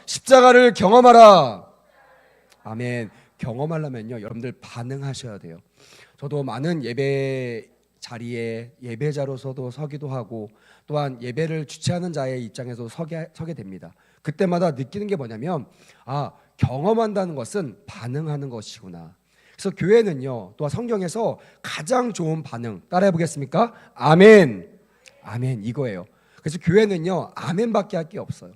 십자가를 경험하라. 아멘. 경험하려면요, 여러분들 반응하셔야 돼요. 저도 많은 예배 자리에 예배자로서도 서기도 하고, 또한 예배를 주최하는 자의 입장에서 서게 됩니다. 그때마다 느끼는 게 뭐냐면, 경험한다는 것은 반응하는 것이구나. 그래서 교회는요, 또한 성경에서 가장 좋은 반응 따라해 보겠습니까? 아멘. 아멘, 이거예요. 그래서 교회는요, 아멘밖에 할 게 없어요.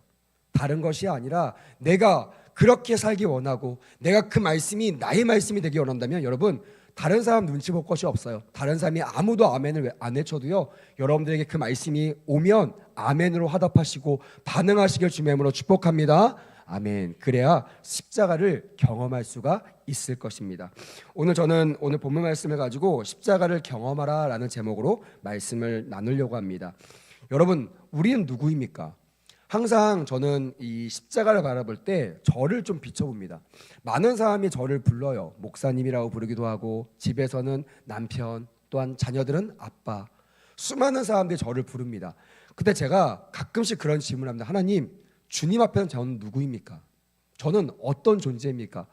다른 것이 아니라 내가 그렇게 살기 원하고 내가 그 말씀이 나의 말씀이 되기 원한다면, 여러분, 다른 사람 눈치 볼 것이 없어요. 다른 사람이 아무도 아멘을 안 외쳐도요, 여러분들에게 그 말씀이 오면 아멘으로 화답하시고 반응하시길 주님의 이름으로 축복합니다. 아멘. 그래야 십자가를 경험할 수가 있을 것입니다. 저는 오늘 본문 말씀을 가지고 십자가를 경험하라 라는 제목으로 말씀을 나누려고 합니다. 여러분, 우리는 누구입니까? 항상 저는 이 십자가를 바라볼 때 저를 좀 비춰봅니다. 많은 사람이 저를 불러요. 목사님이라고 부르기도 하고, 집에서는 남편, 또한 자녀들은 아빠, 수많은 사람들이 저를 부릅니다. 근데 제가 가끔씩 그런 질문을 합니다. 하나님, 주님 앞에는 저는 누구입니까? 저는 어떤 존재입니까?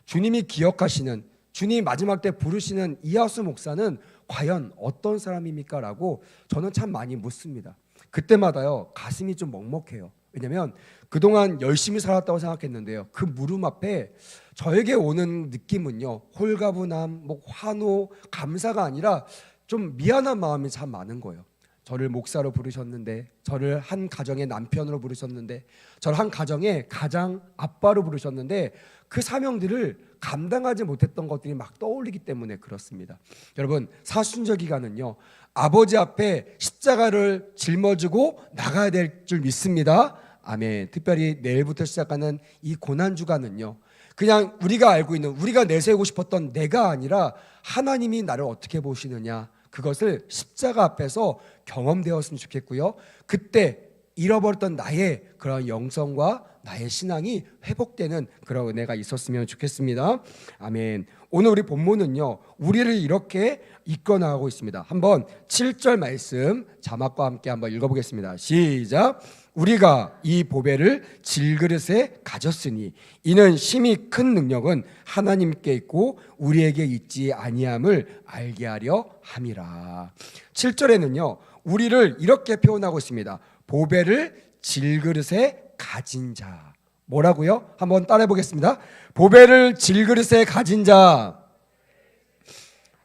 주님이 기억하시는, 주님 마지막 때 부르시는 이하수 목사는 과연 어떤 사람입니까? 라고 저는 참 많이 묻습니다. 그때마다요, 가슴이 좀 먹먹해요. 왜냐하면 그동안 열심히 살았다고 생각했는데요, 그 물음 앞에 저에게 오는 느낌은요, 홀가분함, 환호, 감사가 아니라 좀 미안한 마음이 참 많은 거예요. 저를 목사로 부르셨는데, 저를 한 가정의 남편으로 부르셨는데, 저를 한 가정의 가장 아빠로 부르셨는데, 그 사명들을 감당하지 못했던 것들이 막 떠올리기 때문에 그렇습니다. 여러분, 사순절 기간은요, 아버지 앞에 십자가를 짊어지고 나가야 될 줄 믿습니다. 아멘. 특별히 내일부터 시작하는 이 고난주간은요, 그냥 우리가 알고 있는, 우리가 내세우고 싶었던 내가 아니라 하나님이 나를 어떻게 보시느냐, 그것을 십자가 앞에서 경험되었으면 좋겠고요, 그때 잃어버렸던 나의 그런 영성과 나의 신앙이 회복되는 그런 은혜가 있었으면 좋겠습니다. 아멘. 오늘 우리 본문은요, 우리를 이렇게 이끌어 나가고 있습니다. 한번 7절 말씀 자막과 함께 한번 읽어보겠습니다. 시작. 우리가 이 보배를 질그릇에 가졌으니 이는 심히 큰 능력은 하나님께 있고 우리에게 있지 아니함을 알게 하려 함이라. 7절에는요, 우리를 이렇게 표현하고 있습니다. 보배를 질그릇에 가진 자. 뭐라고요? 한번 따라해 보겠습니다. 보배를 질그릇에 가진 자.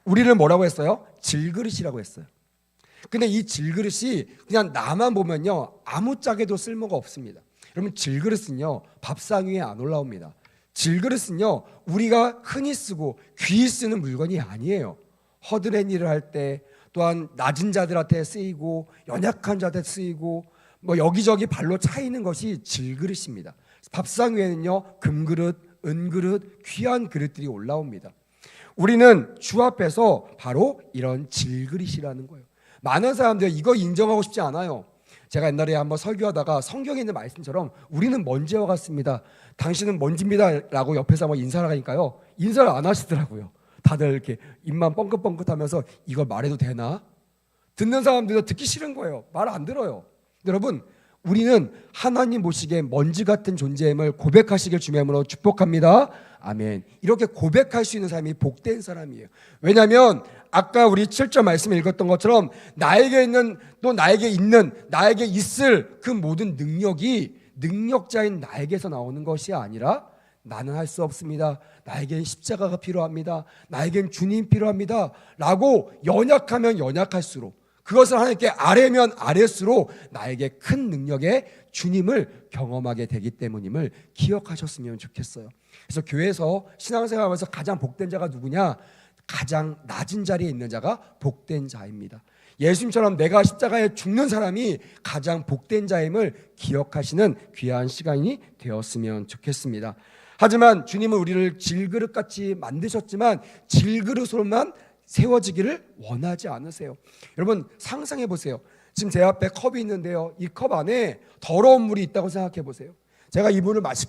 우리를 뭐라고 했어요? 질그릇이라고 했어요. 근데 이 질그릇이 그냥 나만 보면요, 아무짝에도 쓸모가 없습니다. 여러분, 질그릇은요, 밥상 위에 안 올라옵니다. 질그릇은요, 우리가 흔히 쓰고 귀히 쓰는 물건이 아니에요. 허드렛 일을 할 때, 또한 낮은 자들한테 쓰이고 연약한 자들한테 쓰이고, 여기저기 발로 차이는 것이 질그릇입니다. 밥상 위에는요, 금그릇, 은그릇, 귀한 그릇들이 올라옵니다. 우리는 주 앞에서 바로 이런 질그릇이라는 거예요. 많은 사람들이 이거 인정하고 싶지 않아요. 제가 옛날에 한번 설교하다가 성경에 있는 말씀처럼 우리는 먼지와 같습니다, 당신은 먼지입니다 라고 옆에서 한번 인사를 하니까요, 인사를 안 하시더라고요. 다들 이렇게 입만 뻥긋뻥긋하면서 이걸 말해도 되나? 듣는 사람들도 듣기 싫은 거예요. 말 안 들어요. 여러분, 우리는 하나님 보시기에 먼지 같은 존재임을 고백하시길 주님의 이름으로 축복합니다. 아멘. 이렇게 고백할 수 있는 사람이 복된 사람이에요. 왜냐하면 아까 우리 7절 말씀을 읽었던 것처럼 나에게 있는, 또 나에게 있는, 나에게 있을 그 모든 능력이 능력자인 나에게서 나오는 것이 아니라, 나는 할 수 없습니다, 나에겐 십자가가 필요합니다, 나에겐 주님 필요합니다 라고 연약하면 연약할수록, 그것을 하나님께 아뢰면 아뢰수록 나에게 큰 능력의 주님을 경험하게 되기 때문임을 기억하셨으면 좋겠어요. 그래서 교회에서 신앙생활하면서 가장 복된 자가 누구냐? 가장 낮은 자리에 있는 자가 복된 자입니다. 예수님처럼 내가 십자가에 죽는 사람이 가장 복된 자임을 기억하시는 귀한 시간이 되었으면 좋겠습니다. 하지만 주님은 우리를 질그릇같이 만드셨지만 질그릇으로만 세워지기를 원하지 않으세요. 여러분, 상상해 보세요. 지금 제 앞에 컵이 있는데요, 이 컵 안에 더러운 물이 있다고 생각해 보세요. 제가 이 물을 마시지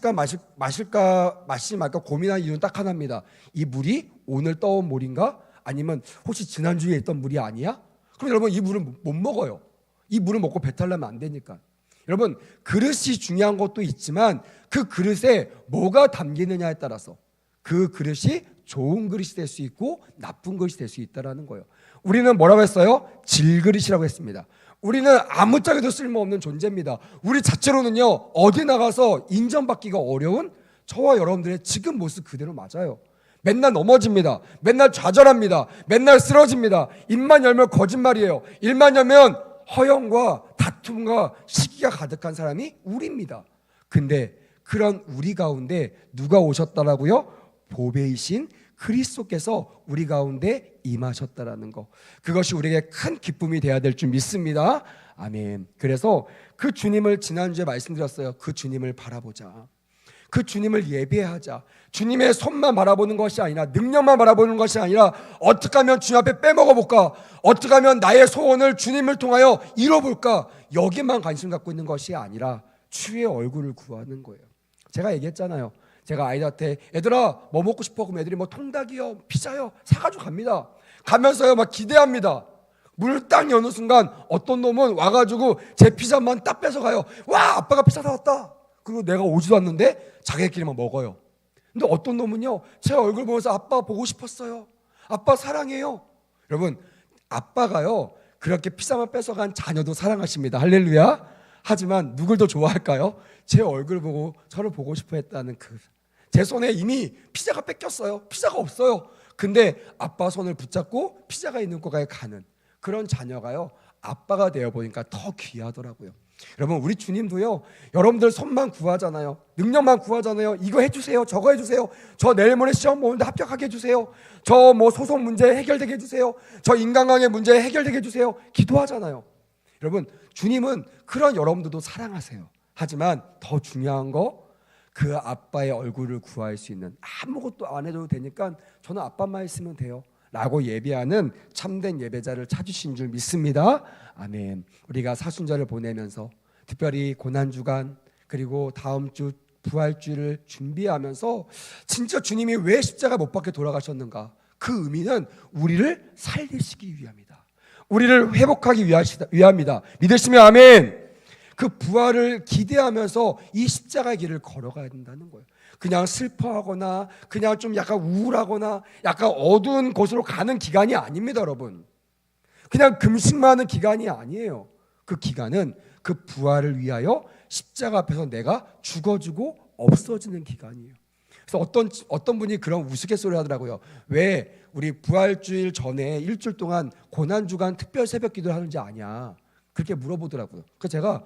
말까 고민한 이유는 딱 하나입니다. 이 물이 오늘 떠온 물인가? 아니면 혹시 지난주에 있던 물이 아니야? 그럼 여러분, 이 물은 못 먹어요. 이 물을 먹고 배탈 나면 안 되니까. 여러분, 그릇이 중요한 것도 있지만 그 그릇에 뭐가 담기느냐에 따라서 그 그릇이 좋은 그릇이 될 수 있고 나쁜 그릇이 될 수 있다는 거예요. 우리는 뭐라고 했어요? 질그릇이라고 했습니다. 우리는 아무짝에도 쓸모없는 존재입니다. 우리 자체로는요, 어디 나가서 인정받기가 어려운 저와 여러분들의 지금 모습 그대로 맞아요. 맨날 넘어집니다. 맨날 좌절합니다. 맨날 쓰러집니다. 입만 열면 거짓말이에요. 입만 열면 허영과 다툼과 시기가 가득한 사람이 우리입니다. 근데 그런 우리 가운데 누가 오셨다라고요? 보배이신 그리스도께서 우리 가운데 임하셨다라는 거, 그것이 우리에게 큰 기쁨이 되어야 될 줄 믿습니다. 아멘. 그래서 그 주님을 지난주에 말씀드렸어요. 그 주님을 바라보자. 그 주님을 예배하자. 주님의 손만 바라보는 것이 아니라, 능력만 바라보는 것이 아니라, 어떻게 하면 주님 앞에 빼먹어볼까, 어떻게 하면 나의 소원을 주님을 통하여 이뤄볼까, 여기만 관심 갖고 있는 것이 아니라 주의 얼굴을 구하는 거예요. 제가 얘기했잖아요. 제가 아이들한테 얘들아 뭐 먹고 싶어? 그럼 애들이 뭐 통닭이요, 피자요 사가지고 갑니다. 가면서요 막 기대합니다. 문을 딱 여는 순간 어떤 놈은 와가지고 제 피자만 딱 뺏어가요. 와, 아빠가 피자 사왔다. 그리고 내가 오지도 않는데 자기들끼리만 먹어요. 근데 어떤 놈은요, 제 얼굴 보면서 아빠 보고 싶었어요, 아빠 사랑해요. 여러분, 아빠가요 그렇게 피자만 뺏어간 자녀도 사랑하십니다. 할렐루야. 하지만 누굴 더 좋아할까요? 제 얼굴 보고 저를 보고 싶어 했다는 제 손에 이미 피자가 뺏겼어요. 피자가 없어요. 근데 아빠 손을 붙잡고 피자가 있는 곳에 가는 그런 자녀가요, 아빠가 되어 보니까 더 귀하더라고요. 여러분, 우리 주님도요, 여러분들 손만 구하잖아요. 능력만 구하잖아요. 이거 해주세요, 저거 해주세요, 저 내일 모레 시험 보는데 합격하게 해주세요, 저 뭐 소송 문제 해결되게 해주세요, 저 인간관계 문제 해결되게 해주세요, 기도하잖아요. 여러분, 주님은 그런 여러분들도 사랑하세요. 하지만 더 중요한 거, 그 아빠의 얼굴을 구할 수 있는, 아무것도 안 해도 되니까 저는 아빠만 있으면 돼요 라고 예배하는 참된 예배자를 찾으신 줄 믿습니다. 아멘. 우리가 사순절을 보내면서 특별히 고난주간 그리고 다음 주 부활주를 준비하면서 진짜 주님이 왜 십자가 못 박혀 돌아가셨는가, 그 의미는 우리를 살리시기 위함이다. 우리를 회복하기 위함이다. 믿으시면 아멘. 그 부활을 기대하면서 이 십자가의 길을 걸어가야 된다는 거예요. 그냥 슬퍼하거나 그냥 좀 약간 우울하거나 약간 어두운 곳으로 가는 기간이 아닙니다, 여러분. 그냥 금식만 하는 기간이 아니에요. 그 기간은 그 부활을 위하여 십자가 앞에서 내가 죽어주고 없어지는 기간이에요. 그래서 어떤 분이 그런 우스갯소리 하더라고요. 왜 우리 부활주일 전에 일주일 동안 고난주간 특별 새벽 기도를 하는지 아냐, 그렇게 물어보더라고요. 그래서 제가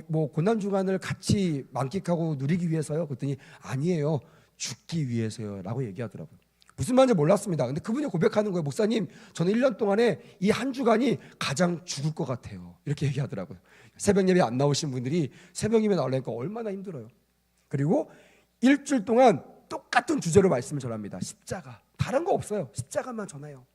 뭐 고난주간을 같이 만끽하고 누리기 위해서요? 그랬더니 아니에요, 죽기 위해서요 라고 얘기하더라고요. 무슨 말인지 몰랐습니다. 근데 그분이 고백하는 거예요. 목사님, 저는 1년 동안에 이 한 주간이 가장 죽을 것 같아요, 이렇게 얘기하더라고요. 새벽 예배 안 나오신 분들이 새벽 예배 나오려니까 얼마나 힘들어요. 그리고 일주일 동안 똑같은 주제로 말씀을 전합니다. 십자가, 다른 거 없어요. 십자가만 전해요.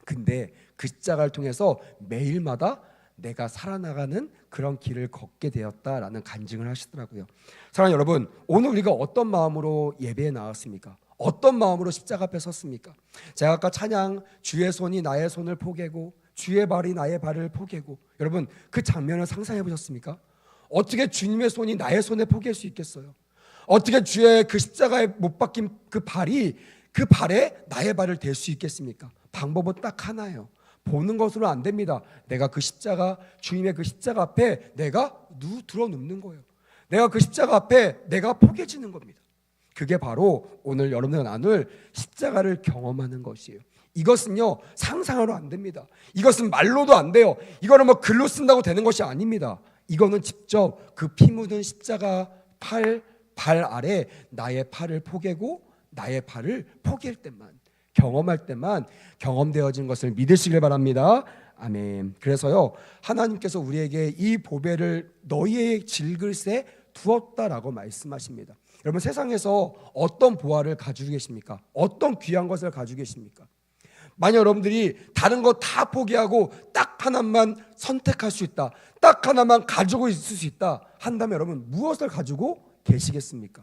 근데 그 십자가를 통해서 매일마다 내가 살아나가는 그런 길을 걷게 되었다라는 간증을 하시더라고요. 사랑하는 여러분, 오늘 우리가 어떤 마음으로 예배에 나왔습니까? 어떤 마음으로 십자가 앞에 섰습니까? 제가 아까 찬양, 주의 손이 나의 손을 포개고 주의 발이 나의 발을 포개고, 여러분 그 장면을 상상해 보셨습니까? 어떻게 주님의 손이 나의 손에 포개일 수 있겠어요? 어떻게 주의 그 십자가에 못 박힌 그 발이 그 발에 나의 발을 댈 수 있겠습니까? 방법은 딱 하나예요. 보는 것으로 안 됩니다. 내가 그 십자가, 주님의 그 십자가 앞에 내가 들어 눕는 거예요. 내가 그 십자가 앞에 내가 포개지는 겁니다. 그게 바로 오늘 여러분들과 나눌 십자가를 경험하는 것이에요. 이것은요, 상상으로 안 됩니다. 이것은 말로도 안 돼요. 이거는 뭐 글로 쓴다고 되는 것이 아닙니다. 이거는 직접 그 피 묻은 십자가 발 아래 나의 팔을 포개고 나의 발을 포개일 때만, 경험할 때만 경험되어진 것을 믿으시길 바랍니다. 아멘. 그래서요, 하나님께서 우리에게 이 보배를 너희의 질글새 두었다라고 말씀하십니다. 여러분, 세상에서 어떤 보화를 가지고 계십니까? 어떤 귀한 것을 가지고 계십니까? 만약 여러분들이 다른 거 다 포기하고 딱 하나만 선택할 수 있다, 딱 하나만 가지고 있을 수 있다 한다면 여러분, 무엇을 가지고 계시겠습니까?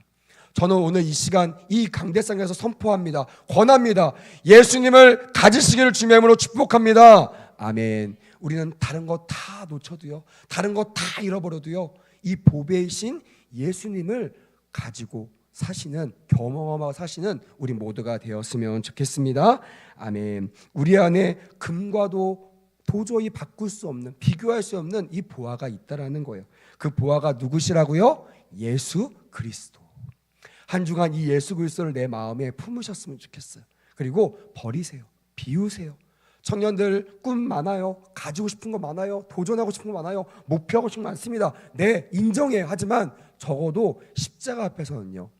저는 오늘 이 시간 이 강대상에서 선포합니다. 권합니다. 예수님을 가지시기를 주님의 이름으로 축복합니다. 아멘. 우리는 다른 거 다 놓쳐도요, 다른 거 다 잃어버려도요, 이 보배이신 예수님을 가지고 사시는, 경험하고 사시는 우리 모두가 되었으면 좋겠습니다. 아멘. 우리 안에 금과도 도저히 바꿀 수 없는, 비교할 수 없는 이 보화가 있다라는 거예요. 그 보화가 누구시라고요? 예수 그리스도. 한 주간 이 예수 그리스도를 내 마음에 품으셨으면 좋겠어요. 그리고 버리세요. 비우세요. 청년들 꿈 많아요. 가지고 싶은 거 많아요. 도전하고 싶은 거 많아요. 목표하고 싶은 거 많습니다. 네, 인정해요. 하지만 적어도 십자가 앞에서는요,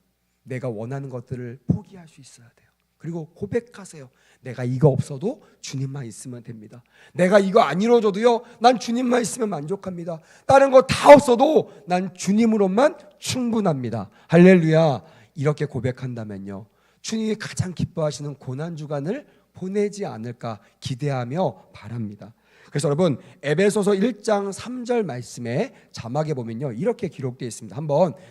내가 원하는 것들을 포기할 수 있어야 돼요. 그리고 고백하세요. 내가 이거 없어도 주님만 있으면 됩니다. 내가 이거 안 이루어져도요, 난 주님만 있으면 만족합니다. 다른 거 다 없어도 난 주님으로만 충분합니다. 할렐루야. 이렇게 고백한다면요, 주님이 가장 기뻐하시는 고난주간을 보내지 않을까 기대하며 바랍니다. 그래서 여러분, 에베소서 1장 3절 말씀에 자막에 보면요, 이렇게 기록되어 있습니다.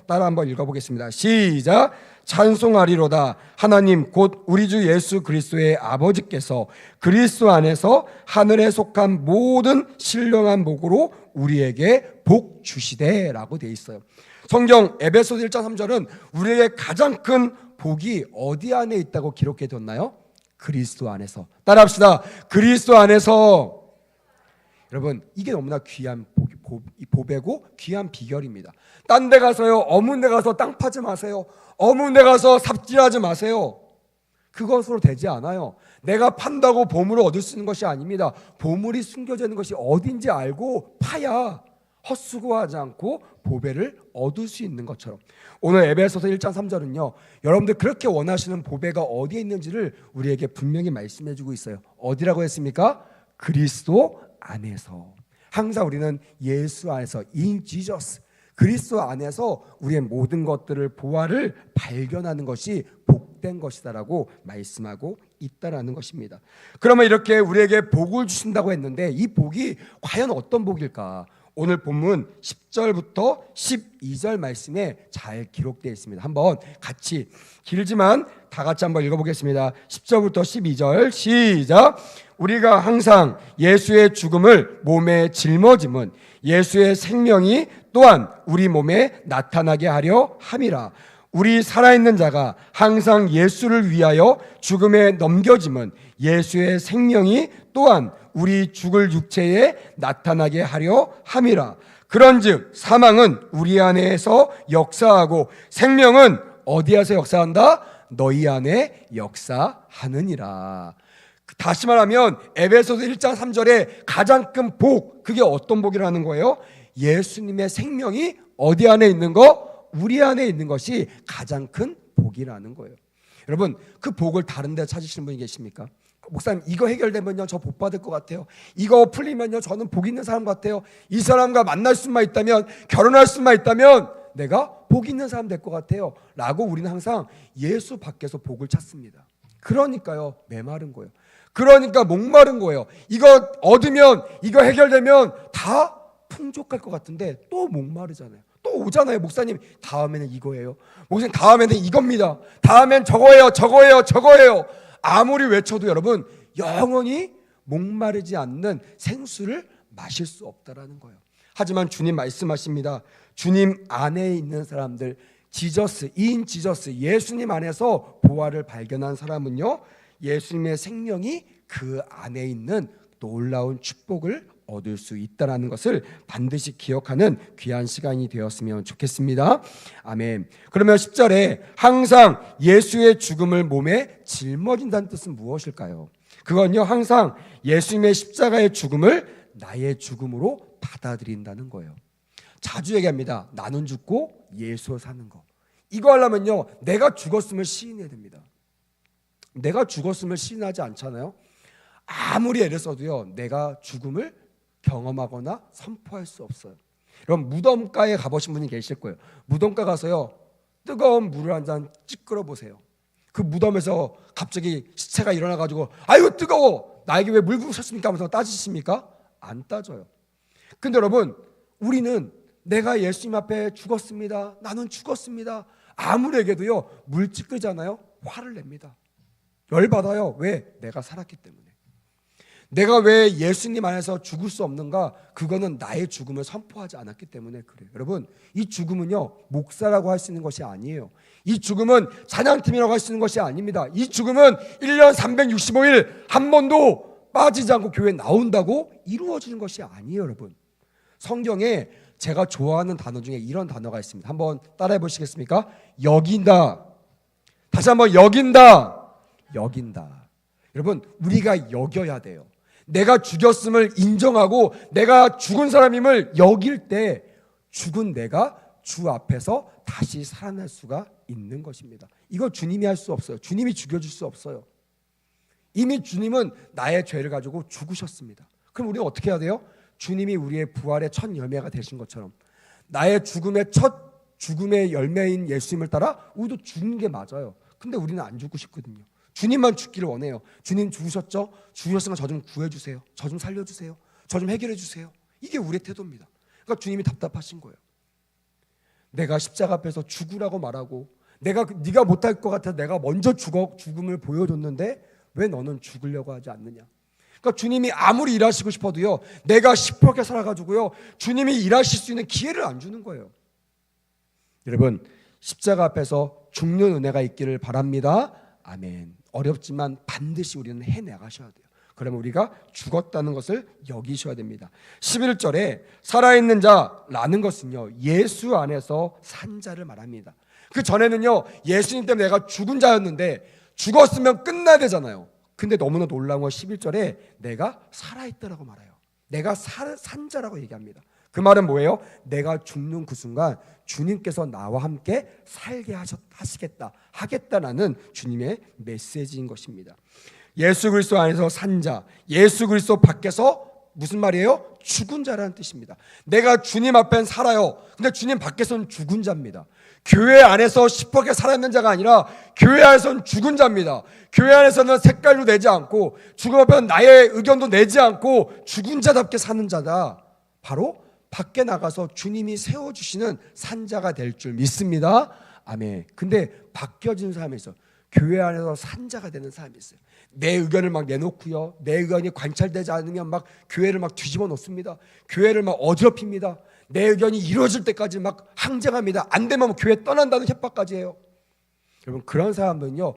따라 한번 읽어보겠습니다. 시작. 찬송하리로다 하나님 곧 우리 주 예수 그리스도의 아버지께서 그리스도 안에서 하늘에 속한 모든 신령한 복으로 우리에게 복 주시되라고 되어 있어요. 성경 에베소서 1장 3절은 우리에게 가장 큰 복이 어디 안에 있다고 기록해 뒀나요? 그리스도 안에서. 따라합시다. 그리스도 안에서. 여러분, 이게 너무나 귀한 보배고 귀한 비결입니다. 딴 데 가서요, 어문 데 가서 땅 파지 마세요. 어문 데 가서 삽질하지 마세요. 그것으로 되지 않아요. 내가 판다고 보물을 얻을 수 있는 것이 아닙니다. 보물이 숨겨져 있는 것이 어딘지 알고 파야 헛수고하지 않고 보배를 얻을 수 있는 것처럼, 오늘 에베소서 1장 3절은요, 여러분들 그렇게 원하시는 보배가 어디에 있는지를 우리에게 분명히 말씀해 주고 있어요. 어디라고 했습니까? 그리스도 안에서. 항상 우리는 예수 안에서, in Jesus, 그리스도 안에서 우리의 모든 것들을, 보화를 발견하는 것이 복된 것이다라고 말씀하고 있다라는 것입니다. 그러면 이렇게 우리에게 복을 주신다고 했는데 이 복이 과연 어떤 복일까? 오늘 본문 10절부터 12절 말씀에 잘 기록되어 있습니다. 한번 같이, 길지만 다 같이 한번 읽어보겠습니다. 10절부터 12절 시작. 우리가 항상 예수의 죽음을 몸에 짊어짐은 예수의 생명이 또한 우리 몸에 나타나게 하려 함이라. 우리 살아있는 자가 항상 예수를 위하여 죽음에 넘겨짐은 예수의 생명이 또한 우리 죽을 육체에 나타나게 하려 함이라. 그런즉 사망은 우리 안에서 역사하고 생명은 어디에서 역사한다? 너희 안에 역사하느니라. 다시 말하면 에베소서 1장 3절에 가장 큰 복, 그게 어떤 복이라는 거예요? 예수님의 생명이 어디 안에 있는 거? 우리 안에 있는 것이 가장 큰 복이라는 거예요. 여러분, 그 복을 다른 데 찾으시는 분이 계십니까? 목사님, 이거 해결되면요 저 복 받을 것 같아요. 이거 풀리면요 저는 복 있는 사람 같아요. 이 사람과 만날 수만 있다면, 결혼할 수만 있다면 내가 복 있는 사람 될 것 같아요 라고 우리는 항상 예수 밖에서 복을 찾습니다. 그러니까요 메마른 거예요. 그러니까 목마른 거예요. 이거 얻으면, 이거 해결되면 다 풍족할 것 같은데 또 목마르잖아요. 또 오잖아요. 목사님, 다음에는 이거예요. 목사님, 다음에는 이겁니다. 다음엔 저거예요. 저거예요. 아무리 외쳐도 여러분, 영원히 목마르지 않는 생수를 마실 수 없다라는 거예요. 하지만 주님 말씀하십니다. 주님 안에 있는 사람들, 지저스, 인 지저스, 예수님 안에서 보화를 발견한 사람은요, 예수님의 생명이 그 안에 있는 놀라운 축복을 얻을 수 있다는 것을 반드시 기억하는 귀한 시간이 되었으면 좋겠습니다. 아멘. 그러면 10절에 항상 예수의 죽음을 몸에 짊어진다는 뜻은 무엇일까요? 그건요, 항상 예수님의 십자가의 죽음을 나의 죽음으로 받아들인다는 거예요. 자주 얘기합니다. 나는 죽고 예수 사는 거. 이거 하려면요, 내가 죽었음을 시인해야 됩니다. 내가 죽었음을 시인하지 않잖아요. 아무리 애를 써도요, 내가 죽음을 경험하거나 선포할 수 없어요. 여러분, 무덤가에 가보신 분이 계실 거예요. 무덤가 가서요, 뜨거운 물을 한 잔 찌끄러 보세요. 그 무덤에서 갑자기 시체가 일어나가지고 아이고 뜨거워, 나에게 왜 물 부으셨습니까 하면서 따지십니까? 안 따져요. 근데 여러분, 우리는 내가 예수님 앞에 죽었습니다, 나는 죽었습니다, 아무리 얘기해도요 물 찌끄잖아요. 화를 냅니다. 열받아요. 왜? 내가 살았기 때문에. 내가 왜 예수님 안에서 죽을 수 없는가? 그거는 나의 죽음을 선포하지 않았기 때문에 그래요. 여러분, 이 죽음은요, 목사라고 할 수 있는 것이 아니에요. 이 죽음은 찬양팀이라고 할 수 있는 것이 아닙니다. 이 죽음은 1년 365일 한 번도 빠지지 않고 교회에 나온다고 이루어지는 것이 아니에요, 여러분. 성경에 제가 좋아하는 단어 중에 이런 단어가 있습니다. 한번 따라해 보시겠습니까? 여긴다. 다시 한번 여긴다. 여긴다. 여러분, 우리가 여겨야 돼요. 내가 죽였음을 인정하고 내가 죽은 사람임을 여길 때 죽은 내가 주 앞에서 다시 살아날 수가 있는 것입니다. 이거 주님이 할 수 없어요. 주님이 죽여줄 수 없어요. 이미 주님은 나의 죄를 가지고 죽으셨습니다. 그럼 우리는 어떻게 해야 돼요? 주님이 우리의 부활의 첫 열매가 되신 것처럼 나의 죽음의 첫 죽음의 열매인 예수님을 따라 우리도 죽는 게 맞아요. 근데 우리는 안 죽고 싶거든요. 주님만 죽기를 원해요. 주님 죽으셨죠? 죽으셨으니까 저 좀 구해주세요. 저 좀 살려주세요. 저 좀 해결해주세요. 이게 우리의 태도입니다. 그러니까 주님이 답답하신 거예요. 내가 십자가 앞에서 죽으라고 말하고 네가 못할 것 같아 내가 먼저 죽음을 보여줬는데 왜 너는 죽으려고 하지 않느냐. 그러니까 주님이 아무리 일하시고 싶어도요, 내가 시퍼렇게 살아가지고요, 주님이 일하실 수 있는 기회를 안 주는 거예요. 여러분, 십자가 앞에서 죽는 은혜가 있기를 바랍니다. 아멘. 어렵지만 반드시 우리는 해내가셔야 돼요. 그러면 우리가 죽었다는 것을 여기셔야 됩니다. 11절에 살아있는 자라는 것은요, 예수 안에서 산 자를 말합니다. 그 전에는요, 예수님 때문에 내가 죽은 자였는데 죽었으면 끝나야 되잖아요. 근데 너무나 놀라운 건 11절에 내가 살아있다라고 말해요. 내가 산 자라고 얘기합니다. 그 말은 뭐예요? 내가 죽는 그 순간 주님께서 나와 함께 살게 하겠다라는 주님의 메시지인 것입니다. 예수 그리스도 안에서 산 자, 예수 그리스도 밖에서 무슨 말이에요? 죽은 자라는 뜻입니다. 내가 주님 앞엔 살아요. 근데 주님 밖에서는 죽은 자입니다. 교회 안에서 시퍼게 살아있는 자가 아니라 교회 안에서는 죽은 자입니다. 교회 안에서는 색깔도 내지 않고 죽음 앞에는 나의 의견도 내지 않고 죽은 자답게 사는 자다. 바로 밖에 나가서 주님이 세워주시는 산자가 될 줄 믿습니다. 아멘. 근데 바뀌어진 사람이 있어요. 교회 안에서 산자가 되는 사람이 있어요. 내 의견을 막 내놓고요, 내 의견이 관찰되지 않으면 막 교회를 막 뒤집어 놓습니다. 교회를 막 어지럽힙니다. 내 의견이 이루어질 때까지 막 항쟁합니다. 안 되면 교회 떠난다는 협박까지 해요. 여러분, 그런 사람들은요,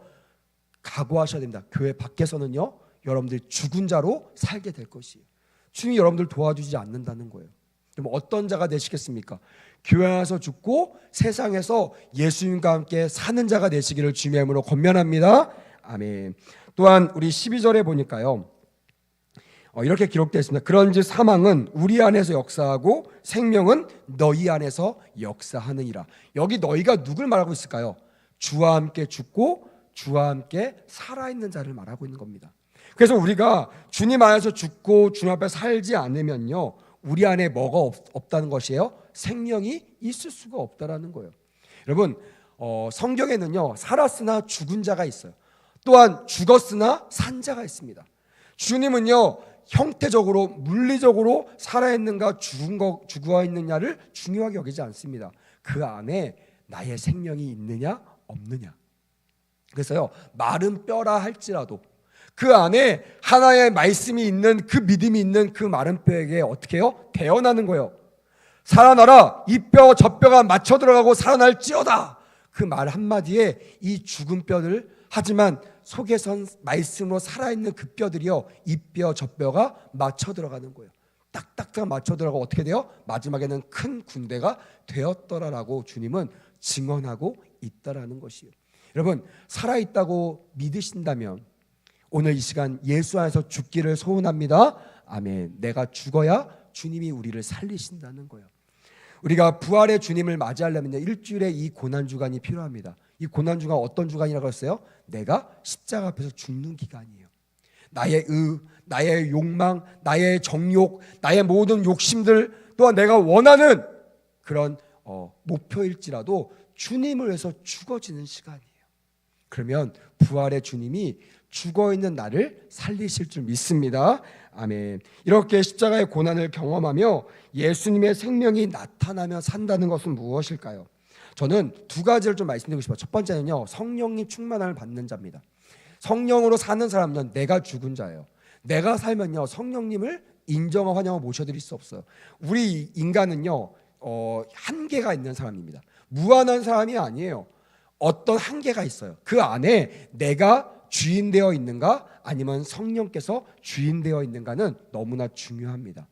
각오하셔야 됩니다. 교회 밖에서는요, 여러분들이 죽은 자로 살게 될 것이에요. 주님이 여러분들 도와주지 않는다는 거예요. 그럼 어떤 자가 되시겠습니까? 교회 안에서 죽고 세상에서 예수님과 함께 사는 자가 되시기를 주님의 이름으로 권면합니다. 아멘. 또한 우리 12절에 보니까요, 이렇게 기록되어 있습니다. 그런즉 사망은 우리 안에서 역사하고 생명은 너희 안에서 역사하느니라. 여기 너희가 누굴 말하고 있을까요? 주와 함께 죽고 주와 함께 살아있는 자를 말하고 있는 겁니다. 그래서 우리가 주님 안에서 죽고 주님 앞에 살지 않으면요, 우리 안에 뭐가 없다는 것이에요? 생명이 있을 수가 없다라는 거예요. 여러분, 성경에는요, 살았으나 죽은 자가 있어요. 또한 죽었으나 산 자가 있습니다. 주님은요, 형태적으로 물리적으로 살아있는가 죽어 있느냐를 중요하게 여기지 않습니다. 그 안에 나의 생명이 있느냐 없느냐. 그래서요, 마른 뼈라 할지라도 그 안에 하나의 말씀이 있는, 그 믿음이 있는 그 마른 뼈에게 어떻게 해요? 태어나는 거예요. 살아나라, 이 뼈 저 뼈가 맞춰 들어가고 살아날지어다. 그 말 한마디에 이 죽은 뼈들, 하지만 속에선 말씀으로 살아있는 그 뼈들이요, 이 뼈 저 뼈가 맞춰 들어가는 거예요. 딱딱딱 맞춰 들어가고 어떻게 돼요? 마지막에는 큰 군대가 되었더라라고 주님은 증언하고 있다라는 것이에요. 여러분, 살아있다고 믿으신다면 오늘 이 시간 예수 안에서 죽기를 소원합니다. 아멘. 내가 죽어야 주님이 우리를 살리신다는 거예요. 우리가 부활의 주님을 맞이하려면 일주일에 이 고난주간이 필요합니다. 이 고난주간 어떤 주간이라고 했어요? 내가 십자가 앞에서 죽는 기간이에요. 나의 나의 욕망, 나의 정욕, 나의 모든 욕심들, 또한 내가 원하는 그런 목표일지라도 주님을 위해서 죽어지는 시간이에요. 그러면 부활의 주님이 죽어있는 나를 살리실 줄 믿습니다. 아멘. 이렇게 십자가의 고난을 경험하며 예수님의 생명이 나타나며 산다는 것은 무엇일까요? 저는 두 가지를 좀 말씀드리고 싶어요. 첫 번째는요, 성령님 충만함을 받는 자입니다. 성령으로 사는 사람은 내가 죽은 자예요. 내가 살면요 성령님을 인정하고 환영하고 모셔드릴 수 없어요. 우리 인간은요 한계가 있는 사람입니다. 무한한 사람이 아니에요. 어떤 한계가 있어요. 그 안에 내가 주인되어 있는가 아니면 성령께서 주인되어 있는가는 너무나 중요합니다.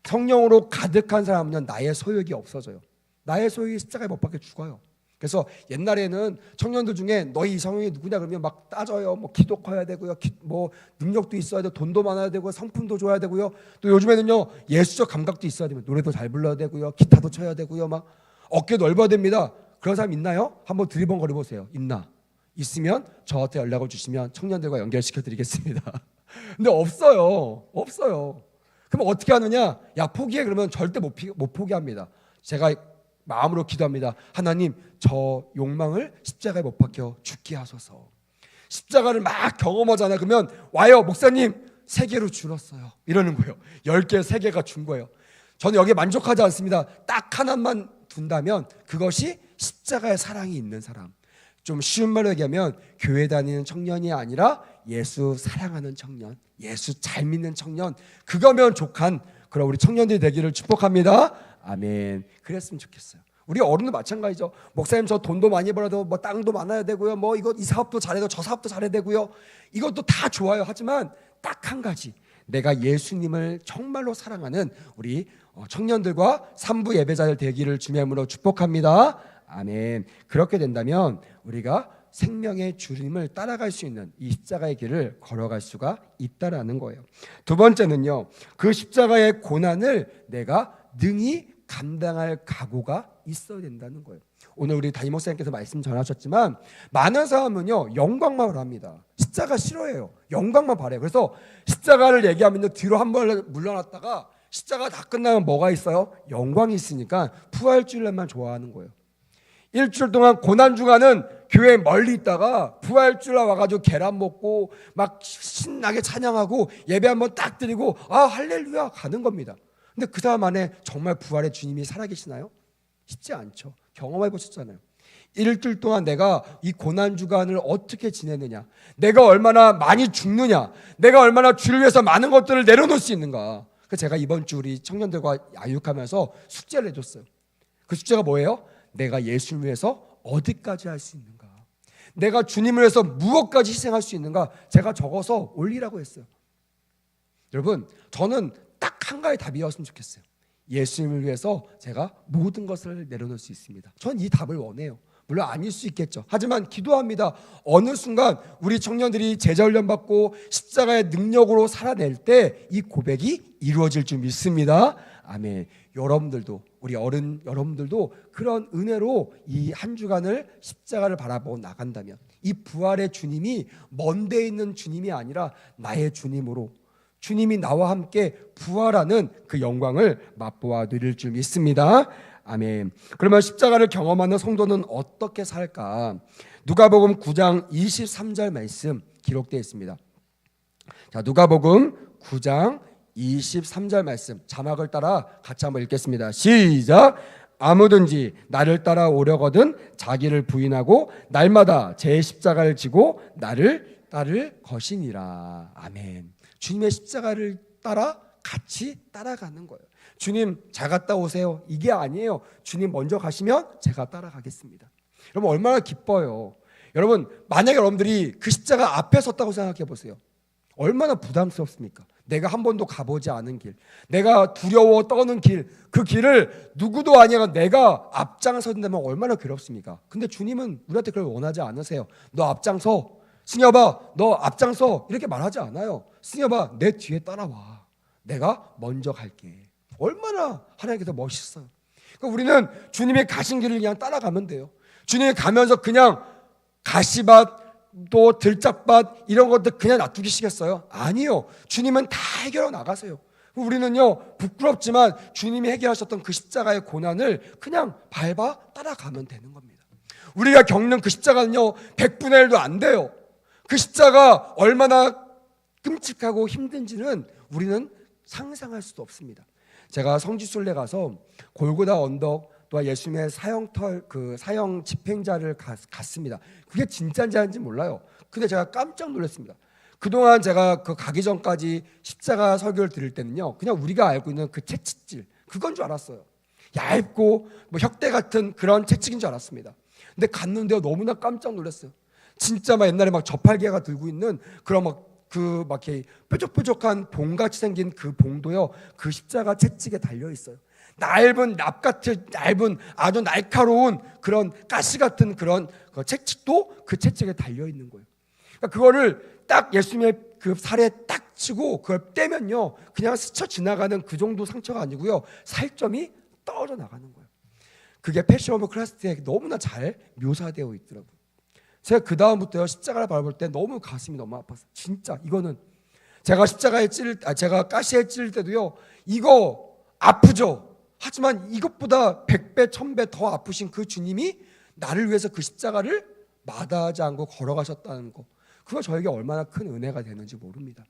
성령으로 가득한 사람은 나의 소욕이 없어져요. 나의 소욕이 십자가에 못 박혀 죽어요. 그래서 옛날에는 청년들 중에 너희 이상형이 누구냐 그러면 막 따져요. 뭐 기도 커야 되고요, 뭐 능력도 있어야 되고, 돈도 많아야 되고, 성품도 좋아야 되고요. 또 요즘에는요 예수적 감각도 있어야 됩니다. 노래도 잘 불러야 되고요, 기타도 쳐야 되고요, 막 어깨 넓어야 됩니다. 그런 사람 있나요? 한번 두리번거려 보세요. 있나? 있으면 저한테 연락을 주시면 청년들과 연결시켜 드리겠습니다. 근데 없어요. 그럼 어떻게 하느냐? 야 포기해. 그러면 절대 못 포기합니다. 제가 마음으로 기도합니다. 하나님, 저 욕망을 십자가에 못 박혀 죽게 하소서. 십자가를 막 경험하잖아요. 그러면 와요. 목사님 3개로 줄었어요. 이러는 거예요. 10개 3개가 준 거예요. 저는 여기에 만족하지 않습니다. 딱 하나만 둔다면 그것이 십자가의 사랑이 있는 사람. 좀 쉬운 말로 얘기하면 교회 다니는 청년이 아니라 예수 사랑하는 청년, 예수 잘 믿는 청년, 그거면 족한 그런 우리 청년들이 되기를 축복합니다. 아멘. 그랬으면 좋겠어요. 우리 어른도 마찬가지죠. 목사님 저 돈도 많이 벌어도 뭐 땅도 많아야 되고요, 뭐 이거 이 사업도 잘해도 저 사업도 잘해야 되고요. 이것도 다 좋아요. 하지만 딱 한 가지, 내가 예수님을 정말로 사랑하는 우리 청년들과 산부 예배자들 되기를 주님의 이름으로 축복합니다. 아멘. 그렇게 된다면 우리가 생명의 주님을 따라갈 수 있는 이 십자가의 길을 걸어갈 수가 있다라는 거예요. 두 번째는요, 그 십자가의 고난을 내가 능히 감당할 각오가 있어야 된다는 거예요. 오늘 우리 담임 목사님께서 말씀 전하셨지만 많은 사람은요 영광만 바랍니다. 십자가 싫어해요. 영광만 바래요. 그래서 십자가를 얘기하면 뒤로 한 번 물러났다가 십자가 다 끝나면 뭐가 있어요? 영광이 있으니까 부활주일날만 좋아하는 거예요. 일주일 동안 고난주간은 교회 멀리 있다가 부활주일날 와가지고 계란 먹고 막 신나게 찬양하고 예배 한번 딱 드리고 아 할렐루야 가는 겁니다. 근데 그 사람 안에 정말 부활의 주님이 살아계시나요? 쉽지 않죠. 경험해 보셨잖아요. 일주일 동안 내가 이 고난주간을 어떻게 지내느냐, 내가 얼마나 많이 죽느냐, 내가 얼마나 주를 위해서 많은 것들을 내려놓을 수 있는가. 그래서 제가 이번 주 우리 청년들과 야육하면서 숙제를 해줬어요. 그 숙제가 뭐예요? 내가 예수를 위해서 어디까지 할 수 있는가, 내가 주님을 위해서 무엇까지 희생할 수 있는가, 제가 적어서 올리라고 했어요. 여러분, 저는 딱 한 가지 답이었으면 좋겠어요. 예수님을 위해서 제가 모든 것을 내려놓을 수 있습니다. 전 이 답을 원해요. 물론 아닐 수 있겠죠. 하지만 기도합니다. 어느 순간 우리 청년들이 제자훈련 받고 십자가의 능력으로 살아낼 때 이 고백이 이루어질 줄 믿습니다. 아멘. 여러분들도, 우리 어른 여러분들도 그런 은혜로 이 한 주간을 십자가를 바라보고 나간다면 이 부활의 주님이 먼 데 있는 주님이 아니라 나의 주님으로, 주님이 나와 함께 부활하는 그 영광을 맛보아 누릴 줄 믿습니다. 아멘. 그러면 십자가를 경험하는 성도는 어떻게 살까? 누가복음 9장 23절 말씀 기록되어 있습니다. 자, 누가복음 9장 23절 말씀 자막을 따라 같이 한번 읽겠습니다. 시작. 아무든지 나를 따라오려거든 자기를 부인하고 날마다 제 십자가를 지고 나를 따를 것이니라. 아멘. 주님의 십자가를 따라 같이 따라가는 거예요. 주님 잘 갔다 오세요, 이게 아니에요. 주님 먼저 가시면 제가 따라가겠습니다. 여러분 얼마나 기뻐요. 여러분 만약에 여러분들이 그 십자가 앞에 섰다고 생각해 보세요. 얼마나 부담스럽습니까? 내가 한 번도 가보지 않은 길, 내가 두려워 떠는 길, 그 길을 누구도 아니라 내가 앞장서 된다면 얼마나 괴롭습니까? 근데 주님은 우리한테 그걸 원하지 않으세요. 너 앞장서, 승엽아 너 앞장서, 이렇게 말하지 않아요. 승엽아 내 뒤에 따라와, 내가 먼저 갈게. 얼마나 하나님께서 멋있어요. 그러니까 우리는 주님의 가신 길을 그냥 따라가면 돼요. 주님이 가면서 그냥 가시밭 또 들짝밭 이런 것들 그냥 놔두기시겠어요? 아니요. 주님은 다 해결하고 나가세요. 우리는요 부끄럽지만 주님이 해결하셨던 그 십자가의 고난을 그냥 밟아 따라가면 되는 겁니다. 우리가 겪는 그 십자가는요 100분의 1도 안 돼요. 그 십자가 얼마나 끔찍하고 힘든지는 우리는 상상할 수도 없습니다. 제가 성지순례 가서 골고다 언덕 또 예수님의 사형털 그 사형 집행자를 갔습니다. 그게 진짜인지 아닌지 몰라요. 근데 제가 깜짝 놀랐습니다. 그동안 제가 그 가기 전까지 십자가 설교를 들을 때는요, 그냥 우리가 알고 있는 그 채찍질, 그건 줄 알았어요. 얇고 뭐 혁대 같은 그런 채찍인 줄 알았습니다. 근데 갔는데요, 너무나 깜짝 놀랐어요. 진짜 막 옛날에 막 저팔계가 들고 있는 그런 막 이렇게 뾰족뾰족한 봉같이 생긴 그 봉도요, 그 십자가 채찍에 달려 있어요. 얇은 납같은 얇은 아주 날카로운 그런 가시 같은 그런 그 채찍도 그 채찍에 달려 있는 거예요. 그러니까 그거를 딱 예수님의 그 살에 딱 치고 그걸 떼면요, 그냥 스쳐 지나가는 그 정도 상처가 아니고요, 살점이 떨어져 나가는 거예요. 그게 패션 오브 크라이스트에 너무나 잘 묘사되어 있더라고요. 제가 그 다음부터요, 십자가를 바라볼 때 너무 가슴이 너무 아팠어요. 진짜 이거는 제가 제가 가시에 찔릴 때도요, 이거 아프죠. 하지만 이것보다 100배, 1000배 더 아프신 그 주님이 나를 위해서 그 십자가를 마다하지 않고 걸어가셨다는 거, 그거 저에게 얼마나 큰 은혜가 되는지 모릅니다.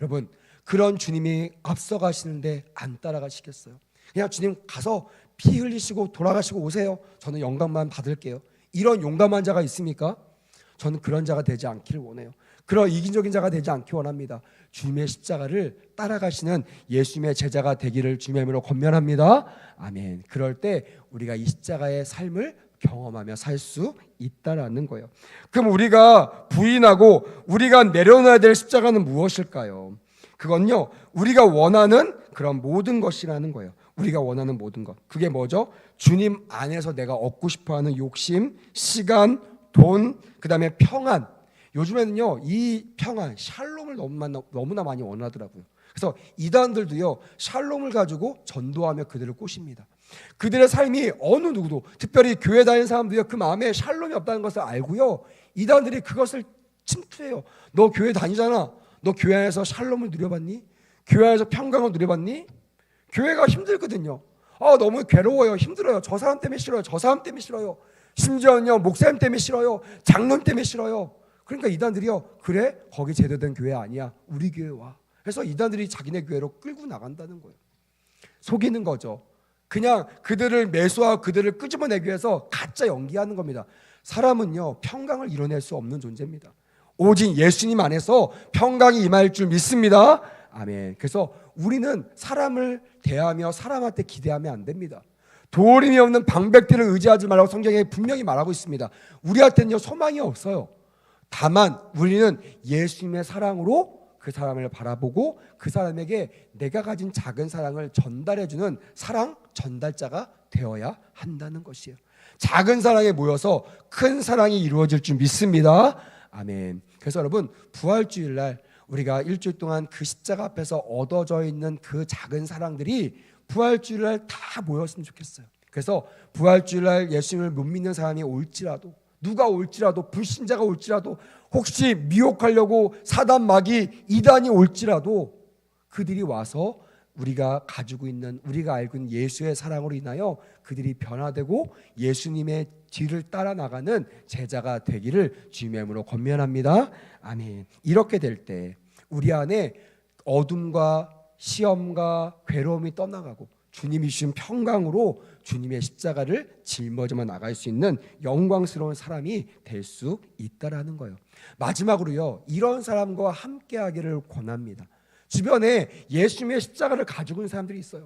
여러분, 그런 주님이 앞서가시는데 안 따라가시겠어요? 그냥 주님 가서 피 흘리시고 돌아가시고 오세요, 저는 영광만 받을게요, 이런 용감한 자가 있습니까? 저는 그런 자가 되지 않기를 원해요. 그런 이기적인 자가 되지 않기 원합니다. 주님의 십자가를 따라가시는 예수님의 제자가 되기를 주님의 이름으로 권면합니다. 아멘. 그럴 때 우리가 이 십자가의 삶을 경험하며 살 수 있다라는 거예요. 그럼 우리가 부인하고 우리가 내려놔야 될 십자가는 무엇일까요? 그건요, 우리가 원하는 그런 모든 것이라는 거예요. 우리가 원하는 모든 것. 그게 뭐죠? 주님 안에서 내가 얻고 싶어하는 욕심, 시간, 돈, 그 다음에 평안. 요즘에는요, 이 평안, 샬롬을 너무나 많이 원하더라고요. 그래서 이단들도요, 샬롬을 가지고 전도하며 그들을 꼬십니다. 그들의 삶이 어느 누구도, 특별히 교회 다니는 사람들이요, 그 마음에 샬롬이 없다는 것을 알고요, 이단들이 그것을 침투해요. 너 교회 다니잖아. 너 교회 안에서 샬롬을 누려봤니? 교회 안에서 평강을 누려봤니? 교회가 힘들거든요. 너무 괴로워요. 힘들어요. 저 사람 때문에 싫어요. 저 사람 때문에 싫어요. 심지어는요, 목사님 때문에 싫어요. 장로님 때문에 싫어요. 그러니까 이단들이요, 그래? 거기 제대로 된 교회 아니야. 우리 교회 와. 그래서 이단들이 자기네 교회로 끌고 나간다는 거예요. 속이는 거죠. 그냥 그들을 매수하고 그들을 끄집어내기 위해서 가짜 연기하는 겁니다. 사람은요, 평강을 이뤄낼 수 없는 존재입니다. 오직 예수님 안에서 평강이 임할 줄 믿습니다. 아멘. 그래서 우리는 사람을 대하며 사람한테 기대하면 안 됩니다. 도림이 없는 방백들을 의지하지 말라고 성경에 분명히 말하고 있습니다. 우리한테는요, 소망이 없어요. 다만 우리는 예수님의 사랑으로 그 사람을 바라보고 그 사람에게 내가 가진 작은 사랑을 전달해주는 사랑 전달자가 되어야 한다는 것이에요. 작은 사랑에 모여서 큰 사랑이 이루어질 줄 믿습니다. 아멘. 그래서 여러분, 부활주일날 우리가 일주일 동안 그 십자가 앞에서 얻어져 있는 그 작은 사랑들이 부활주일날 다 모였으면 좋겠어요. 그래서 부활주일날 예수님을 못 믿는 사람이 올지라도, 누가 올지라도, 불신자가 올지라도, 혹시 미혹하려고 사단 마귀 이단이 올지라도 그들이 와서 우리가 가지고 있는, 우리가 알고 있는 예수의 사랑으로 인하여 그들이 변화되고 예수님의 뒤를 따라 나가는 제자가 되기를 주님의 이름으로 권면합니다. 아멘. 이렇게 될 때 우리 안에 어둠과 시험과 괴로움이 떠나가고 주님이 주신 평강으로 주님의 십자가를 짊어지며 나갈 수 있는 영광스러운 사람이 될 수 있다라는 거예요. 마지막으로요, 이런 사람과 함께하기를 권합니다. 주변에 예수님의 십자가를 가지고 있는 사람들이 있어요.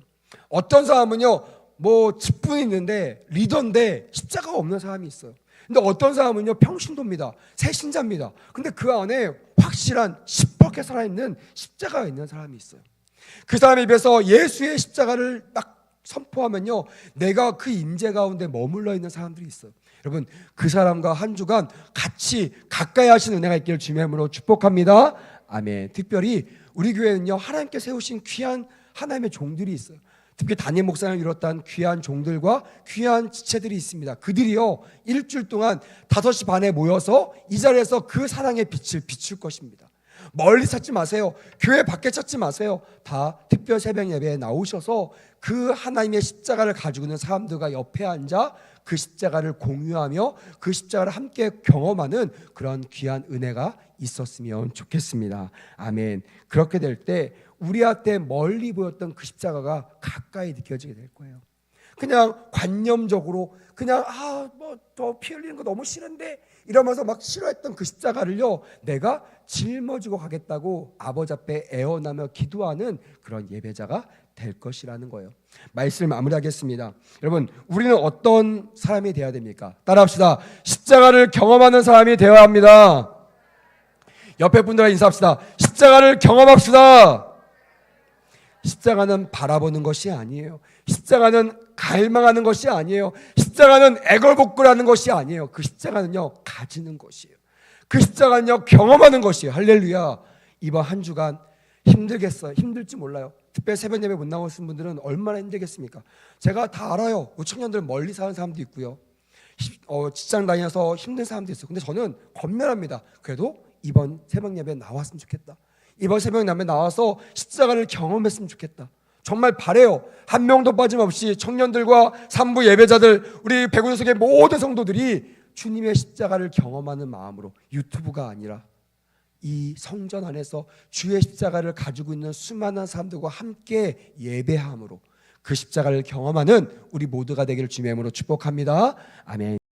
어떤 사람은요, 뭐 직분이 있는데 리더인데 십자가가 없는 사람이 있어요. 근데 어떤 사람은요, 평신도입니다. 새신자입니다. 근데 그 안에 확실한 시뻘게 살아있는 십자가가 있는 사람이 있어요. 그 사람 입에서 예수의 십자가를 막 선포하면요, 내가 그 임재 가운데 머물러 있는 사람들이 있어요. 여러분, 그 사람과 한 주간 같이 가까이 하시는 은혜가 있기를 주님의 이름으로 축복합니다. 아멘. 특별히 우리 교회는요, 하나님께 세우신 귀한 하나님의 종들이 있어요. 특히 담임 목사님을 비롯한 귀한 종들과 귀한 지체들이 있습니다. 그들이요, 일주일 동안 5시 반에 모여서 이 자리에서 그 사랑의 빛을 비출 것입니다. 멀리 찾지 마세요. 교회 밖에 찾지 마세요. 다 특별 새벽 예배에 나오셔서 그 하나님의 십자가를 가지고 있는 사람들과 옆에 앉아 그 십자가를 공유하며 그 십자가를 함께 경험하는 그런 귀한 은혜가 있었으면 좋겠습니다. 아멘. 그렇게 될 때 우리한테 멀리 보였던 그 십자가가 가까이 느껴지게 될 거예요. 그냥 관념적으로 그냥 뭐 더 피 흘리는 거 너무 싫은데 이러면서 막 싫어했던 그 십자가를요 내가 짊어지고 가겠다고 아버지 앞에 애원하며 기도하는 그런 예배자가 될 것이라는 거예요. 말씀을 마무리하겠습니다. 여러분, 우리는 어떤 사람이 되어야 됩니까? 따라합시다. 십자가를 경험하는 사람이 되어야 합니다. 옆에 분들과 인사합시다. 십자가를 경험합시다. 십자가는 바라보는 것이 아니에요. 십자가는 갈망하는 것이 아니에요. 십자가는 애걸복걸하는 것이 아니에요. 그 십자가는요 가지는 것이에요. 그 십자가는요 경험하는 것이에요. 할렐루야. 이번 한 주간 힘들겠어요. 힘들지 몰라요. 특별히 새벽 예배 못 나오신 분들은 얼마나 힘들겠습니까? 제가 다 알아요. 우리 청년들 멀리 사는 사람도 있고요. 직장 다녀서 힘든 사람도 있어요. 근데 저는 건면합니다. 그래도 이번 새벽 예배에 나왔으면 좋겠다. 이번 새벽 예배에 나와서 십자가를 경험했으면 좋겠다. 정말 바래요. 한 명도 빠짐없이 청년들과 산부 예배자들, 우리 백운석의 모든 성도들이 주님의 십자가를 경험하는 마음으로 유튜브가 아니라 이 성전 안에서 주의 십자가를 가지고 있는 수많은 사람들과 함께 예배함으로 그 십자가를 경험하는 우리 모두가 되기를 주님의 이름으로 축복합니다. 아멘.